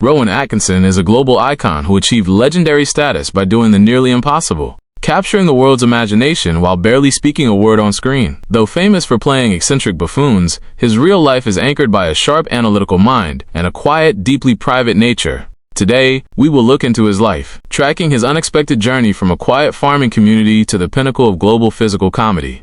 Rowan Atkinson is a global icon who achieved legendary status by doing the nearly impossible, capturing the world's imagination while barely speaking a word on screen. Though famous for playing eccentric buffoons, his real life is anchored by a sharp analytical mind and a quiet, deeply private nature. Today, we will look into his life, tracking his unexpected journey from a quiet farming community to the pinnacle of global physical comedy.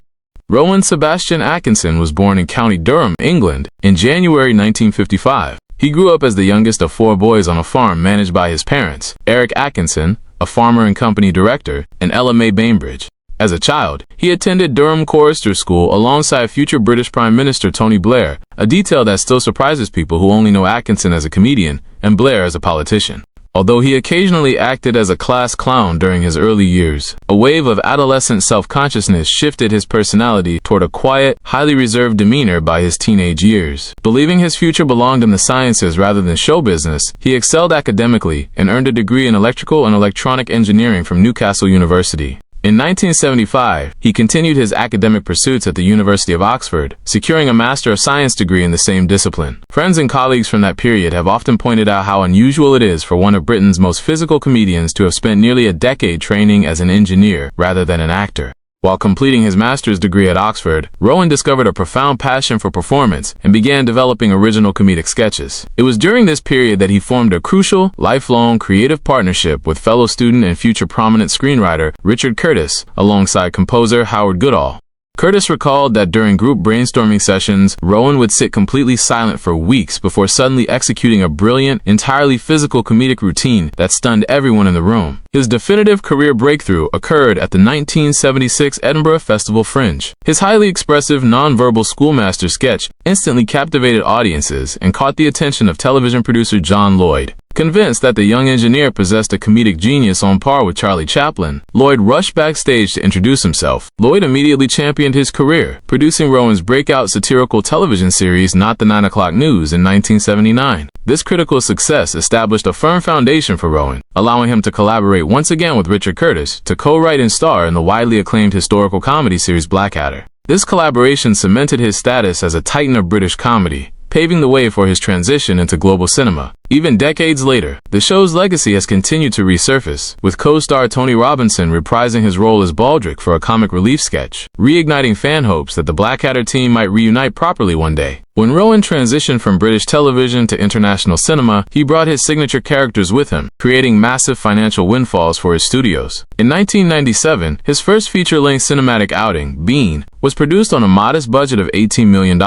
Rowan Sebastian Atkinson was born in County Durham, England, in January 1955. He grew up as the youngest of 4 boys on a farm managed by his parents, Eric Atkinson, a farmer and company director, and Ella May Bainbridge. As a child, he attended Durham Chorister School alongside future British Prime Minister Tony Blair, a detail that still surprises people who only know Atkinson as a comedian and Blair as a politician. Although he occasionally acted as a class clown during his early years, a wave of adolescent self-consciousness shifted his personality toward a quiet, highly reserved demeanor by his teenage years. Believing his future belonged in the sciences rather than show business, he excelled academically and earned a degree in electrical and electronic engineering from Newcastle University. In 1975, he continued his academic pursuits at the University of Oxford, securing a Master of Science degree in the same discipline. Friends and colleagues from that period have often pointed out how unusual it is for one of Britain's most physical comedians to have spent nearly a decade training as an engineer rather than an actor. While completing his master's degree at Oxford, Rowan discovered a profound passion for performance and began developing original comedic sketches. It was during this period that he formed a crucial, lifelong creative partnership with fellow student and future prominent screenwriter Richard Curtis, alongside composer Howard Goodall. Curtis recalled that during group brainstorming sessions, Rowan would sit completely silent for weeks before suddenly executing a brilliant, entirely physical comedic routine that stunned everyone in the room. His definitive career breakthrough occurred at the 1976 Edinburgh Festival Fringe. His highly expressive, non-verbal schoolmaster sketch instantly captivated audiences and caught the attention of television producer John Lloyd. Convinced that the young engineer possessed a comedic genius on par with Charlie Chaplin, Lloyd rushed backstage to introduce himself. Lloyd immediately championed his career, producing Rowan's breakout satirical television series Not the 9 O'Clock News in 1979. This critical success established a firm foundation for Rowan, allowing him to collaborate once again with Richard Curtis to co-write and star in the widely acclaimed historical comedy series Blackadder. This collaboration cemented his status as a titan of British comedy, paving the way for his transition into global cinema. Even decades later, the show's legacy has continued to resurface, with co-star Tony Robinson reprising his role as Baldrick for a comic relief sketch, reigniting fan hopes that the Blackadder team might reunite properly one day. When Rowan transitioned from British television to international cinema, he brought his signature characters with him, creating massive financial windfalls for his studios. In 1997, his first feature-length cinematic outing, Bean, was produced on a modest budget of $18 million.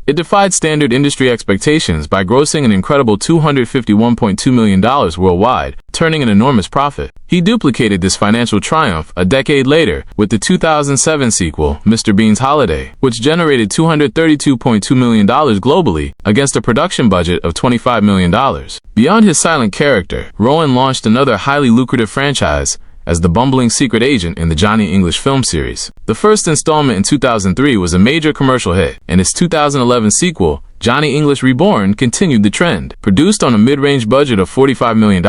It defied standard industry expectations by grossing an incredible $251.2 million worldwide, turning an enormous profit. He duplicated this financial triumph a decade later with the 2007 sequel, Mr. Bean's Holiday, which generated $232.2 million globally against a production budget of $25 million. Beyond his silent character, Rowan launched another highly lucrative franchise as the bumbling secret agent in the Johnny English film series. The first installment in 2003 was a major commercial hit, and its 2011 sequel, Johnny English Reborn, continued the trend. Produced on a mid-range budget of $45 million,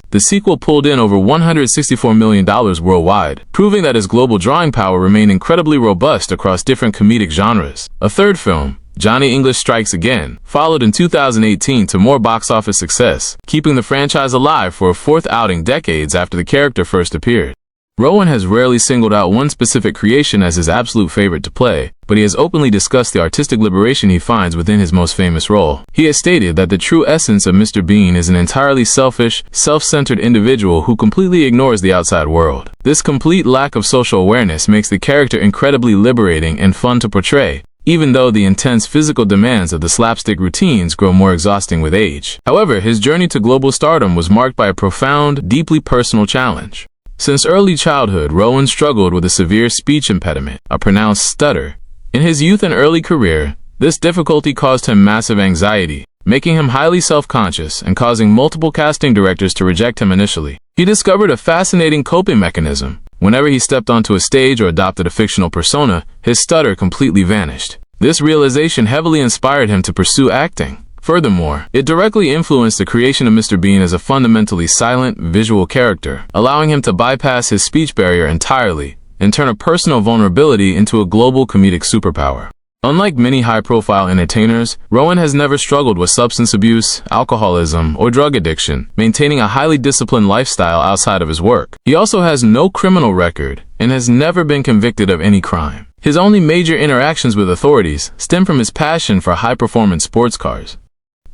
the sequel pulled in over $164 million worldwide, proving that his global drawing power remained incredibly robust across different comedic genres. A third film, Johnny English Strikes Again, followed in 2018 to more box office success, keeping the franchise alive for a fourth outing decades after the character first appeared. Rowan has rarely singled out one specific creation as his absolute favorite to play, but he has openly discussed the artistic liberation he finds within his most famous role. He has stated that the true essence of Mr. Bean is an entirely selfish, self-centered individual who completely ignores the outside world. This complete lack of social awareness makes the character incredibly liberating and fun to portray, even though the intense physical demands of the slapstick routines grow more exhausting with age. However, his journey to global stardom was marked by a profound, deeply personal challenge. Since early childhood, Rowan struggled with a severe speech impediment, a pronounced stutter. In his youth and early career, this difficulty caused him massive anxiety, making him highly self-conscious and causing multiple casting directors to reject him initially. He discovered a fascinating coping mechanism. Whenever he stepped onto a stage or adopted a fictional persona, his stutter completely vanished. This realization heavily inspired him to pursue acting. Furthermore, it directly influenced the creation of Mr. Bean as a fundamentally silent, visual character, allowing him to bypass his speech barrier entirely and turn a personal vulnerability into a global comedic superpower. Unlike many high-profile entertainers, Rowan has never struggled with substance abuse, alcoholism, or drug addiction, maintaining a highly disciplined lifestyle outside of his work. He also has no criminal record and has never been convicted of any crime. His only major interactions with authorities stem from his passion for high-performance sports cars.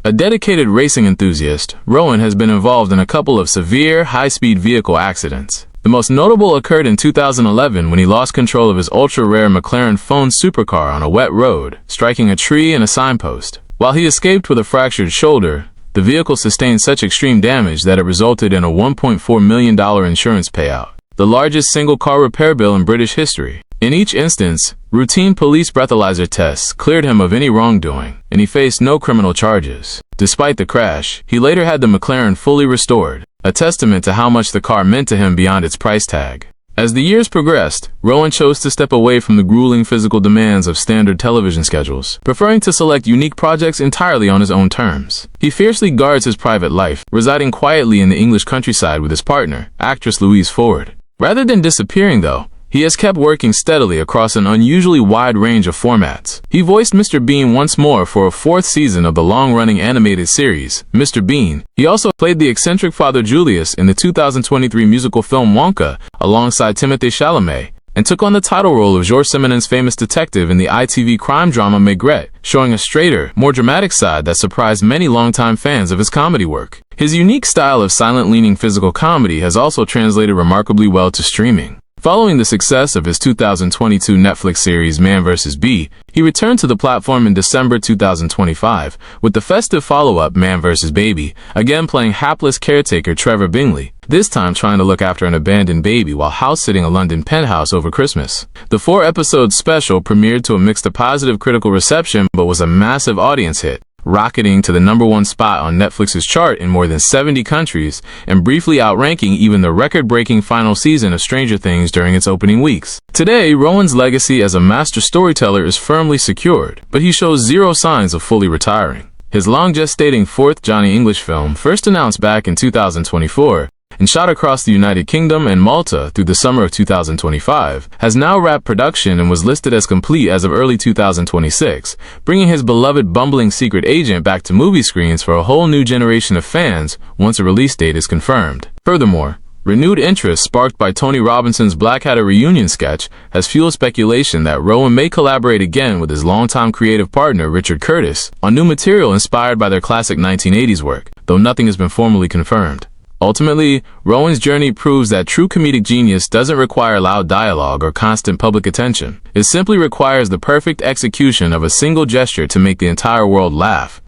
A dedicated racing enthusiast, Rowan has been involved in a couple of severe, high-speed vehicle accidents. The most notable occurred in 2011 when he lost control of his ultra-rare McLaren Phone supercar on a wet road, striking a tree and a signpost. While he escaped with a fractured shoulder, the vehicle sustained such extreme damage that it resulted in a $1.4 million insurance payout, the largest single car repair bill in British history. In each instance, routine police breathalyzer tests cleared him of any wrongdoing, and he faced no criminal charges. Despite the crash, he later had the McLaren fully restored, a testament to how much the car meant to him beyond its price tag. As the years progressed, Rowan chose to step away from the grueling physical demands of standard television schedules, preferring to select unique projects entirely on his own terms. He fiercely guards his private life, residing quietly in the English countryside with his partner, actress Louise Ford. Rather than disappearing, though, he has kept working steadily across an unusually wide range of formats. He voiced Mr. Bean once more for a fourth season of the long-running animated series, Mr. Bean. He also played the eccentric Father Julius in the 2023 musical film Wonka alongside Timothée Chalamet, and took on the title role of Georges Simenon's famous detective in the ITV crime drama Maigret, showing a straighter, more dramatic side that surprised many longtime fans of his comedy work. His unique style of silent-leaning physical comedy has also translated remarkably well to streaming. Following the success of his 2022 Netflix series Man vs. Bee, he returned to the platform in December 2025 with the festive follow-up Man vs. Baby, again playing hapless caretaker Trevor Bingley, this time trying to look after an abandoned baby while house-sitting a London penthouse over Christmas. The 4-episode special premiered to a mixed to positive critical reception but was a massive audience hit, rocketing to the #1 spot on Netflix's chart in more than 70 countries and briefly outranking even the record-breaking final season of Stranger Things during its opening weeks. Today, Rowan's legacy as a master storyteller is firmly secured, but he shows zero signs of fully retiring. His long-gestating fourth Johnny English film, first announced back in 2024, and shot across the United Kingdom and Malta through the summer of 2025, has now wrapped production and was listed as complete as of early 2026, bringing his beloved bumbling secret agent back to movie screens for a whole new generation of fans once a release date is confirmed. Furthermore, renewed interest sparked by Tony Robinson's Blackadder reunion sketch has fueled speculation that Rowan may collaborate again with his longtime creative partner Richard Curtis on new material inspired by their classic 1980s work, though nothing has been formally confirmed. Ultimately, Rowan's journey proves that true comedic genius doesn't require loud dialogue or constant public attention. It simply requires the perfect execution of a single gesture to make the entire world laugh.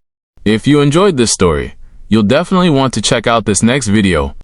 If you enjoyed this story, you'll definitely want to check out this next video,